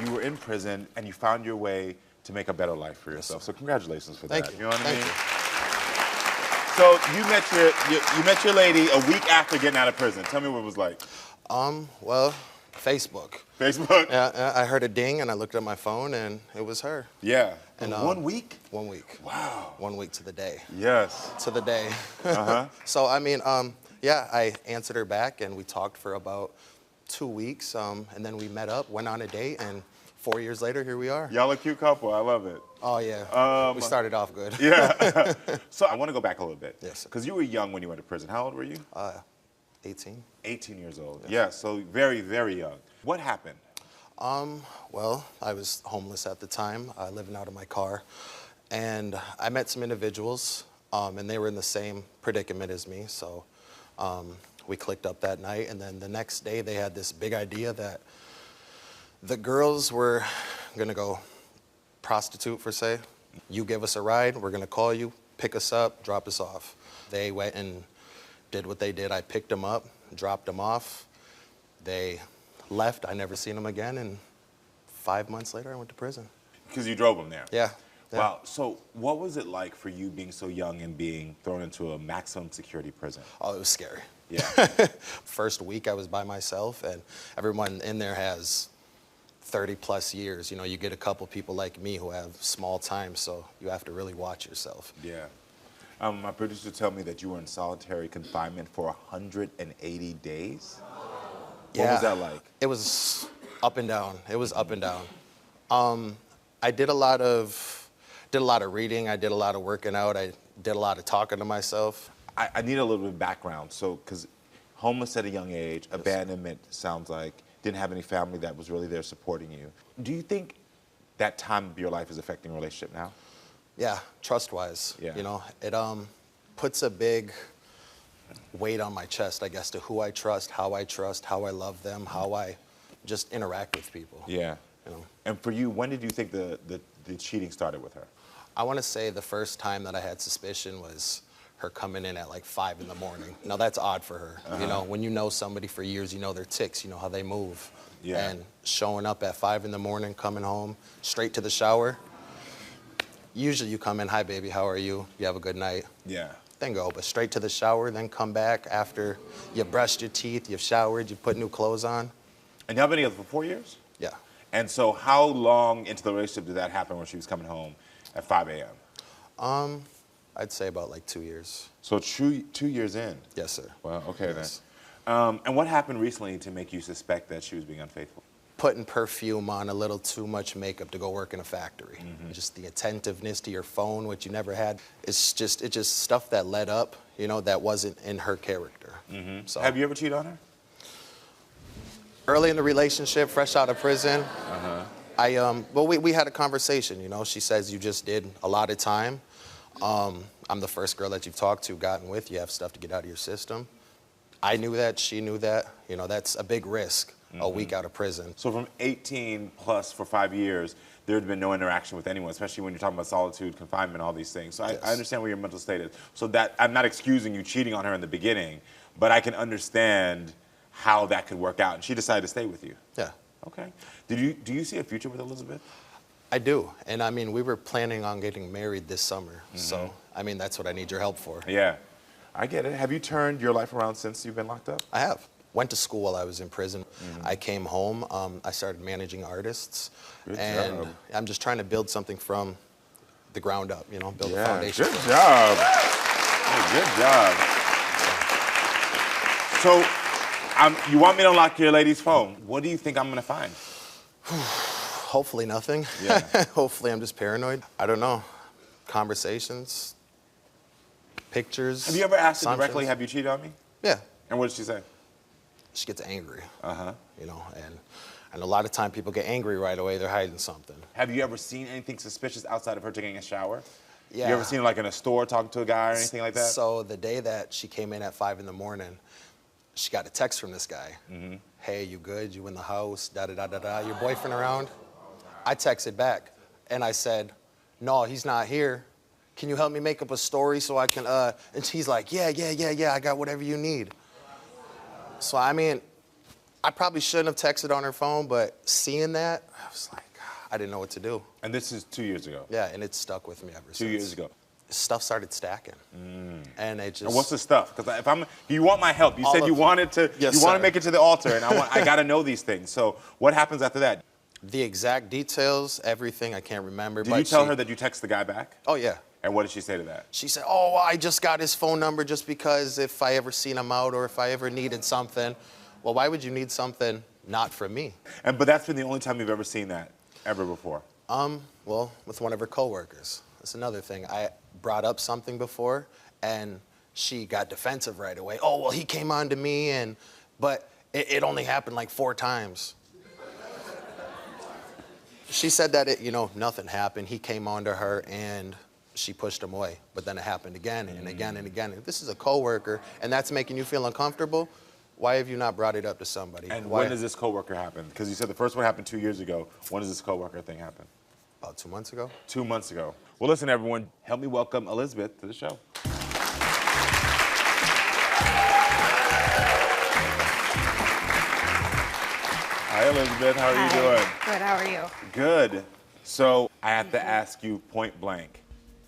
you were in prison and you found your way to make a better life for yourself. So congratulations for that. Thank you. You know what I mean? You. So you met your lady a week after getting out of prison. Tell me what it was like. Well, Facebook. Facebook? Yeah, I heard a ding and I looked at my phone and it was her. Yeah. And 1 week? 1 week. Wow. 1 week to the day. Yes. To the day. Uh-huh. So, I mean, yeah, I answered her back and we talked for about 2 weeks. And then we met up, went on a date, and 4 years later, here we are. Y'all a cute couple. I love it. Oh, yeah. We started off good. Yeah. So I want to go back a little bit. Yes, sir. Because you were young when you went to prison. How old were you? 18. 18 years old. Yes. Yeah, so very, very young. What happened? Well, I was homeless at the time, living out of my car. And I met some individuals, and they were in the same predicament as me. So we clicked up that night. And then the next day, they had this big idea that the girls were going to go prostitute, for say. You give us a ride, we're going to call you, pick us up, drop us off. They went and did what they did. I picked them up, dropped them off. They left. I never seen them again. And 5 months later, I went to prison. Because you drove them there? Yeah. Wow. So what was it like for you being so young and being thrown into a maximum security prison? Oh, it was scary. Yeah. First week, I was by myself, and everyone in there has 30 plus years. You know, you get a couple people like me who have small time, so you have to really watch yourself. Yeah. My producer told me that you were in solitary confinement for 180 days. What was that like? It was up and down. It was up and down. I did a lot of reading. I did a lot of working out. I did a lot of talking to myself. I need a little bit of background. So, because homeless at a young age, Yes. abandonment sounds like, didn't have any family that was really there supporting you. Do you think that time of your life is affecting your relationship now? Yeah, trust-wise. Yeah. You know, it puts a big weight on my chest, I guess, to who I trust, how I love them, how I just interact with people. Yeah. You know. And for you, when did you think the cheating started with her? I want to say the first time that I had suspicion was her coming in at like 5 in the morning. Now that's odd for her. You know, when you know somebody for years, you know their tics, you know how they move. Yeah. And showing up at 5 in the morning, coming home, straight to the shower. Usually you come in, hi baby, how are you? You have a good night. Yeah. Then go, but straight to the shower, then come back after you brushed your teeth, you've showered, you put new clothes on. And y'all been together for 4 years? Yeah. And so how long into the relationship did that happen when she was coming home at 5 a.m.? I'd say about like 2 years. So 2 years in? Yes, sir. Well, okay Yes. then. And what happened recently to make you suspect that she was being unfaithful? Putting perfume on, a little too much makeup to go work in a factory. Just the attentiveness to your phone, which you never had. It's just stuff that led up, you know, that wasn't in her character. So Have you ever cheated on her? early in the relationship, fresh out of prison, well, we had a conversation, you know. She says you just did a lot of time. I'm the first girl that you've talked to, gotten with. You have stuff to get out of your system. I knew that. She knew that. You know, that's a big risk, a week out of prison. So from 18 plus for 5 years, there had been no interaction with anyone, especially when you're talking about solitude, confinement, all these things. So Yes. I understand where your mental state is. So that I'm not excusing you cheating on her in the beginning, but I can understand how that could work out. And she decided to stay with you. Yeah. Okay. Do you see a future with Elizabeth? I do. And I mean, we were planning on getting married this summer. So, I mean, that's what I need your help for. Yeah. I get it. Have you turned your life around since you've been locked up? I have. Went to school while I was in prison. I came home. I started managing artists. Good and job. I'm just trying to build something from the ground up, you know, build a foundation. Good job. Good job. So, you want me to unlock your lady's phone. What do you think I'm going to find? Hopefully nothing. Yeah. Hopefully I'm just paranoid. I don't know. Conversations, pictures. Have you ever asked her assumptions. directly, have you cheated on me? Yeah. And what did she say? She gets angry. Uh-huh. You know, and a lot of time people get angry right away. They're hiding something. Have you ever seen anything suspicious outside of her taking a shower? Yeah. You ever seen her like in a store talking to a guy or anything like that? So the day that she came in at 5 in the morning, she got a text from this guy. Hey, you good? You in the house? Da-da-da-da-da. Your boyfriend around? I texted back, and I said, no, he's not here. Can you help me make up a story so I can, and he's like, yeah, I got whatever you need. So, I mean, I probably shouldn't have texted on her phone, but seeing that, I was like, I didn't know what to do. And this is 2 years ago. Yeah, and it's stuck with me ever since. 2 years ago. Stuff started stacking, and it just. And what's the stuff? Because if I'm, you want my help. You said you wanted to. Yes, you want to sir. make it to the altar, and I got to know these things. So what happens after that? The exact details, everything, I can't remember. Did you tell her that you text the guy back? Oh, yeah. And what did she say to that? She said, oh, I just got his phone number just because if I ever seen him out or if I ever needed something. Well, why would you need something not from me? But that's been the only time you've ever seen that, ever before? Well, with one of her coworkers. That's another thing. I brought up something before, and she got defensive right away. Oh, well, he came on to me, but it only happened like 4 times. She said that nothing happened. He came on to her, and she pushed him away. But then it happened again and again and again. If this is a coworker, and that's making you feel uncomfortable, why have you not brought it up to somebody? And why? when does this coworker happen? Because you said the first one happened 2 years ago. When does this coworker thing happen? About 2 months ago. 2 months ago. Well, listen, everyone, help me welcome Elizabeth to the show. Hi, Elizabeth. How are you doing? Good, how are you? Good. So I have to ask you point blank,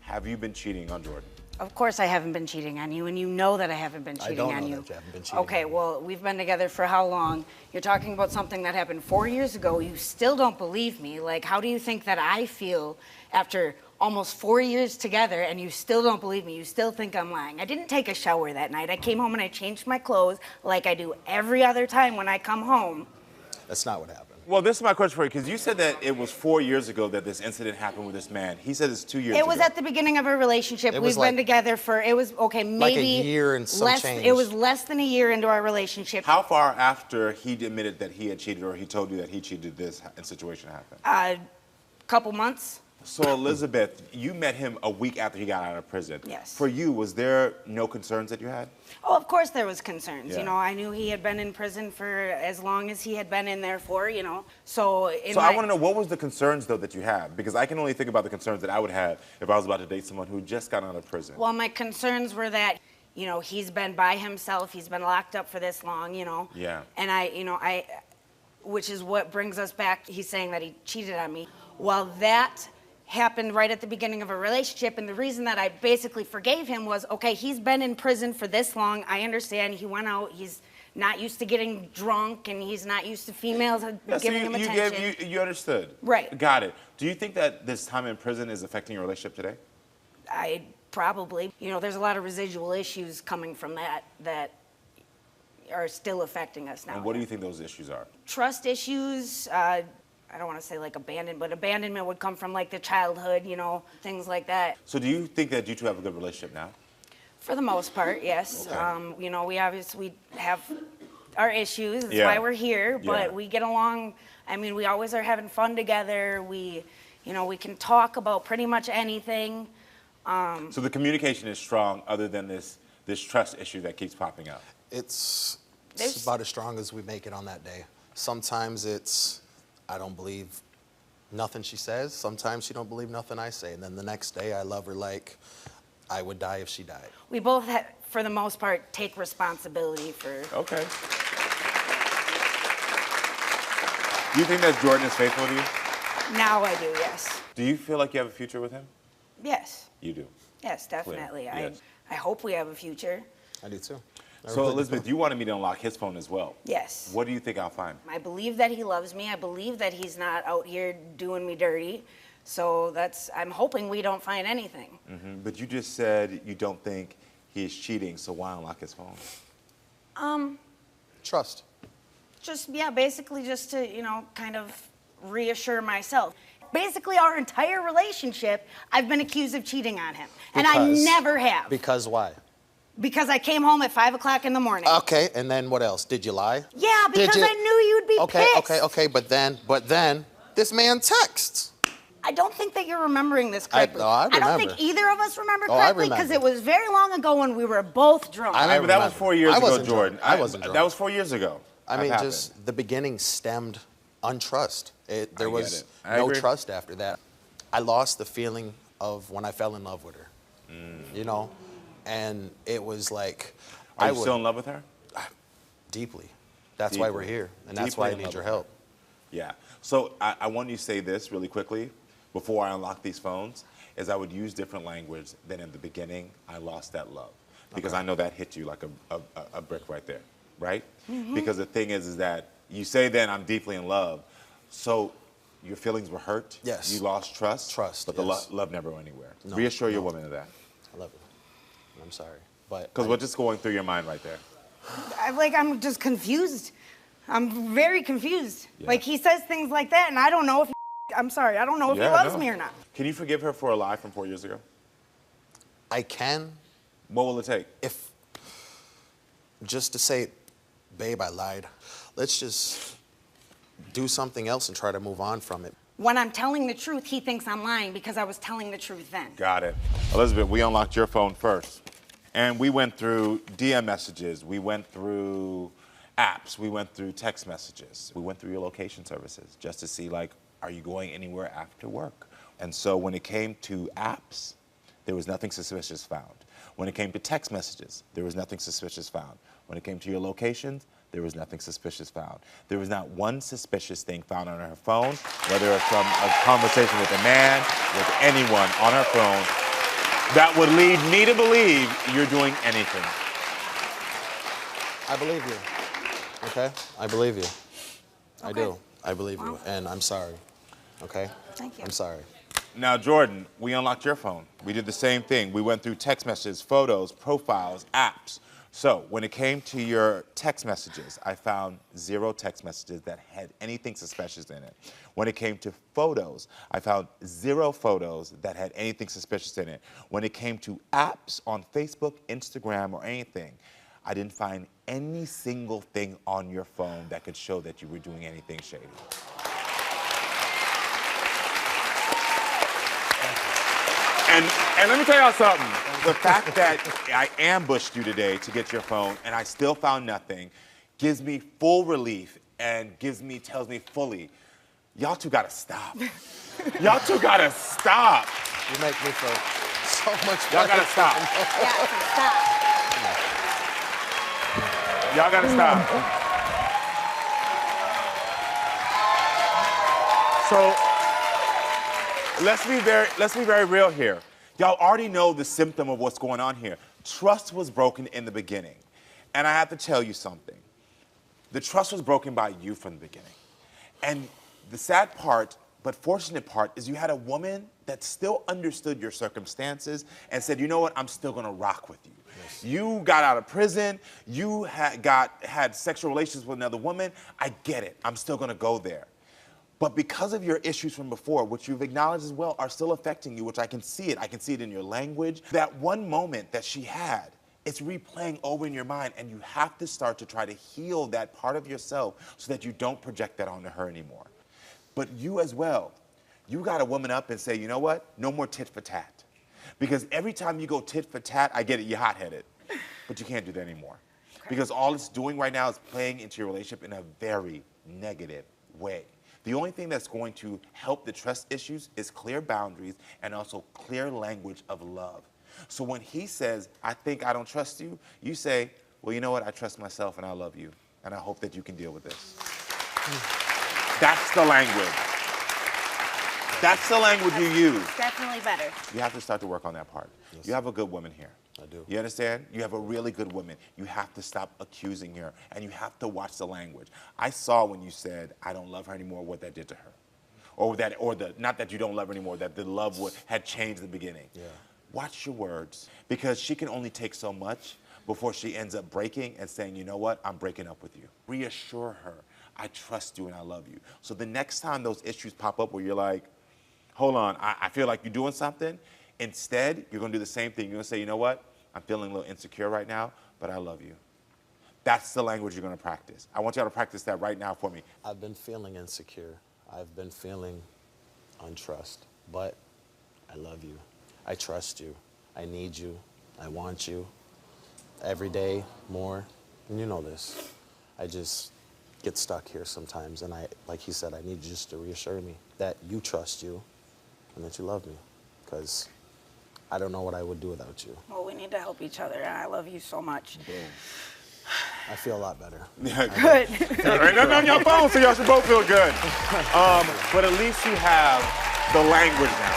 have you been cheating on Jordan? Of course I haven't been cheating on you, and you know that I haven't been cheating on you. I don't know that you haven't been cheating Okay, on me. well, we've been together for how long? You're talking about something that happened 4 years ago. You still don't believe me. Like, how do you think that I feel after almost 4 years together, and you still don't believe me? You still think I'm lying. I didn't take a shower that night. I came home and I changed my clothes like I do every other time when I come home. That's not what happened. Well, this is my question for you, because you said that it was 4 years ago that this incident happened with this man. He said it's 2 years ago. It was at the beginning of our relationship. It We've was like- been together for, it was, okay, maybe Like a year and some less, change. It was less than a year into our relationship. How far after he admitted that he had cheated, or he told you that he cheated, this situation happened? Couple months. So Elizabeth, you met him a week after he got out of prison. Yes. For you, was there no concerns that you had? Oh, of course there was concerns. Yeah. You know, I knew he had been in prison for as long as he had been in there for, you know. So I want to know, what was the concerns, though, that you had? Because I can only think about the concerns that I would have if I was about to date someone who just got out of prison. Well, my concerns were that, you know, he's been by himself. He's been locked up for this long, you know. Yeah. And which is what brings us back. He's saying that he cheated on me. Well, that happened right at the beginning of a relationship, and the reason that I basically forgave him was, okay, he's been in prison for this long. I understand he went out. He's not used to getting drunk, and he's not used to females giving him attention. You understood. Right. Got it. Do you think that this time in prison is affecting your relationship today? I probably, you know, there's a lot of residual issues coming from that are still affecting us now. And what do you think those issues are? Trust issues. I don't want to say like abandonment, but abandonment would come from like the childhood, you know, things like that. So do you think that you two have a good relationship now? For the most part, yes. Okay. You know, we obviously have our issues. That's Yeah. why we're here, but Yeah. we get along. I mean, we always are having fun together. We can talk about pretty much anything. So the communication is strong, other than this trust issue that keeps popping up. It's There's- about as strong as we make it on that day. Sometimes I don't believe nothing she says. Sometimes she don't believe nothing I say. And then the next day, I love her like I would die if she died. We both, for the most part, take responsibility for. Okay. Do you think that Jordan is faithful to you? Now I do, yes. Do you feel like you have a future with him? Yes. You do. Yes, definitely. Yes. I hope we have a future. I do too. I So really Elizabeth, do. you wanted me to unlock his phone as well. Yes. What do you think I'll find? I believe that he loves me. I believe that he's not out here doing me dirty. So I'm hoping we don't find anything. But you just said you don't think he's cheating, so why unlock his phone? Trust. Basically just to, you know, kind of reassure myself. Basically, our entire relationship, I've been accused of cheating on him. And I never have. Because why? Because I came home at 5 o'clock in the morning. Okay, and then what else? Did you lie? Yeah, because I knew you'd be pissed. Okay, but then this man texts. I don't think that you're remembering this correctly. I don't remember. think either of us remember Oh, I correctly because remember. it was very long ago when we were both drunk. I remember that was 4 years I ago, wasn't drunk. Jordan. I wasn't drunk. That was 4 years ago. I That mean, happened. just the beginning stemmed untrust. There get was it. I no agree. trust after that. I lost the feeling of when I fell in love with her, you know? And it was like, Are you still in love with her? deeply. That's why Deeply. we're here, and that's Deeply why I in need love your with her. help. Yeah. So I want you to say this really quickly before I unlock these phones, is I would use different language than in the beginning, I lost that love. Because Okay. I know that hit you like a brick right there, right? Because the thing is that you say then I'm deeply in love. So your feelings were hurt. Yes. You lost trust. Trust, But the yes. love never went anywhere. No, Reassure your no. woman of that. I love you. And I'm sorry, but Because what's just going through your mind right there? I'm just confused. I'm very confused. Yeah. Like, he says things like that, and I don't know if I'm sorry, I don't know if he loves me or not. Can you forgive her for a lie from 4 years ago? I can, What will it take? if just to say, babe, I lied. Let's just do something else and try to move on from it. When I'm telling the truth, he thinks I'm lying because I was telling the truth then. Got it. Elizabeth, we unlocked your phone first. And we went through DM messages. We went through apps. We went through text messages. We went through your location services just to see, like, are you going anywhere after work? And so when it came to apps, there was nothing suspicious found. When it came to text messages, there was nothing suspicious found. When it came to your locations, there was nothing suspicious found. There was not one suspicious thing found on her phone, whether it's from a conversation with a man, with anyone on her phone, that would lead me to believe you're doing anything. I believe you, okay? I believe you. I Okay. do. I believe you, and I'm sorry, okay? Thank you. I'm sorry. Now, Jordan, we unlocked your phone. We did the same thing. We went through text messages, photos, profiles, apps. So when it came to your text messages, I found 0 text messages that had anything suspicious in it. When it came to photos, I found 0 photos that had anything suspicious in it. When it came to apps on Facebook, Instagram, or anything, I didn't find any single thing on your phone that could show that you were doing anything shady. And let me tell y'all something. The fact that I ambushed you today to get your phone and I still found nothing gives me full relief and tells me fully, y'all two gotta stop. Y'all two gotta stop. You make me feel so much better. Y'all gotta stop. Yeah, stop. Y'all gotta stop. So let's be very real here. Y'all already know the symptom of what's going on here. Trust was broken in the beginning. And I have to tell you something. The trust was broken by you from the beginning. And the sad part, but fortunate part, is you had a woman that still understood your circumstances and said, you know what, I'm still gonna rock with you. Yes. You got out of prison, you had sexual relations with another woman, I get it, I'm still gonna go there. But because of your issues from before, which you've acknowledged as well, are still affecting you, which I can see it in your language, that one moment that she had, it's replaying over in your mind, and you have to start to try to heal that part of yourself so that you don't project that onto her anymore. But you as well, you got to woman up and say, you know what? No more tit for tat. Because every time you go tit for tat, I get it, you're hot-headed. But you can't do that anymore. Because all it's doing right now is playing into your relationship in a very negative way. The only thing that's going to help the trust issues is clear boundaries and also clear language of love. So when he says, I think I don't trust you, you say, well, you know what? I trust myself and I love you. And I hope that you can deal with this. That's the language. That's the language you use. Definitely better. You have to start to work on that part. Yes. You have a good woman here. I do. You understand? You have a really good woman. You have to stop accusing her, and you have to watch the language. I saw when you said, I don't love her anymore, what that did to her. Not that you don't love her anymore, that the love had changed in the beginning. Yeah. Watch your words, because she can only take so much before she ends up breaking and saying, you know what, I'm breaking up with you. Reassure her, I trust you and I love you. So the next time those issues pop up where you're like, hold on, I feel like you're doing something, instead, you're gonna do the same thing. You're gonna say, you know what, I'm feeling a little insecure right now, but I love you. That's the language you're gonna practice. I want y'all to practice that right now for me. I've been feeling insecure. I've been feeling untrust, but I love you. I trust you. I need you. I want you. Every day, more. And you know this. I just get stuck here sometimes, and like he said, I need you just to reassure me that you trust you and that you love me, because I don't know what I would do without you. Well, we need to help each other, and I love you so much. Boom. I feel a lot better. Good. Ain't nothing on your phone, so y'all should both feel good. But at least you have the language now.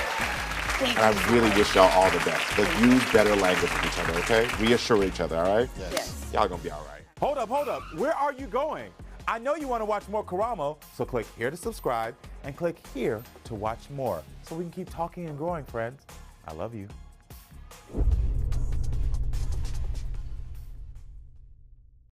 Thank And you. I really wish y'all all the best. But use better language with each other, okay? Reassure each other, all right? Yes. Y'all gonna be all right. Hold up. Where are you going? I know you want to watch more Karamo, so click here to subscribe and click here to watch more so we can keep talking and growing, friends. I love you.